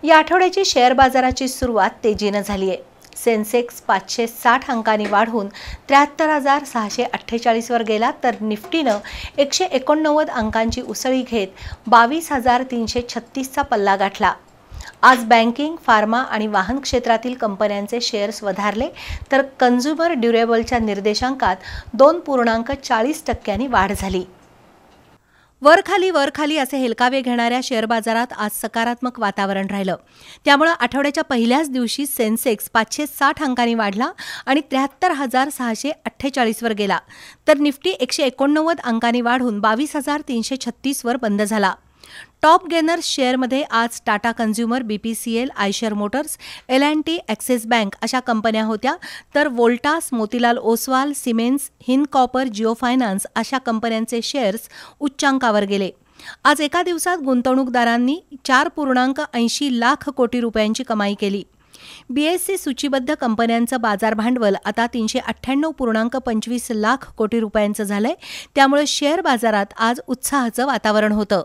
या आठवड्याची शेअर बाजाराची सुरुवात तेजीनं झाली आहे। सेन्सेक्स 560 अंकांनी वाढून 73,648 वर गेला, तर निफ्टीनं 189 अंकांची उसळी घेत 22,336 चा पल्ला गाठला। आज बँकिंग, फार्मा आणि वाहन क्षेत्रातील कंपन्यांचे शेअर्स वधारले, तर कन्झ्युमर ड्युरेबलच्या निर्देशांकात 2.40% वाढ झाली। वरखाली असे हेलकावे घेणाऱ्या शेअर बाजारात आज सकारात्मक वातावरण राहिलं। त्यामुळे आठवड्याच्या पहिल्याच दिवशी सेन्सेक्स 560 अंकांनी वाढला आणि 73,648 वर गेला, तर निफ्टी 189 अंकांनी वाढून 22,336 वर बंद झाला। टॉप गेनर्स शेअरमध्ये आज Tata consumer, BPCL, Eicher Motors, L&T, axis bank अशा कंपन्या होत्या, तर Voltas, Motilal Oswal, Siemens, Hind copper, Jio finance अशा कंपन्यांचे शेअर्स उच्चांकावर गेले। आज एका दिवसात गुंतवणूकदारांनी 4.80 लाख कोटी रुपयांची कमाई केली। BSE सूचीबद्ध कंपन्यांचं बाजार भांडवल आता 398.25 लाख कोटी रुपयांचं झालंय। त्यामुळे शेअर बाजारात आज उत्साहाचं वातावरण होतं।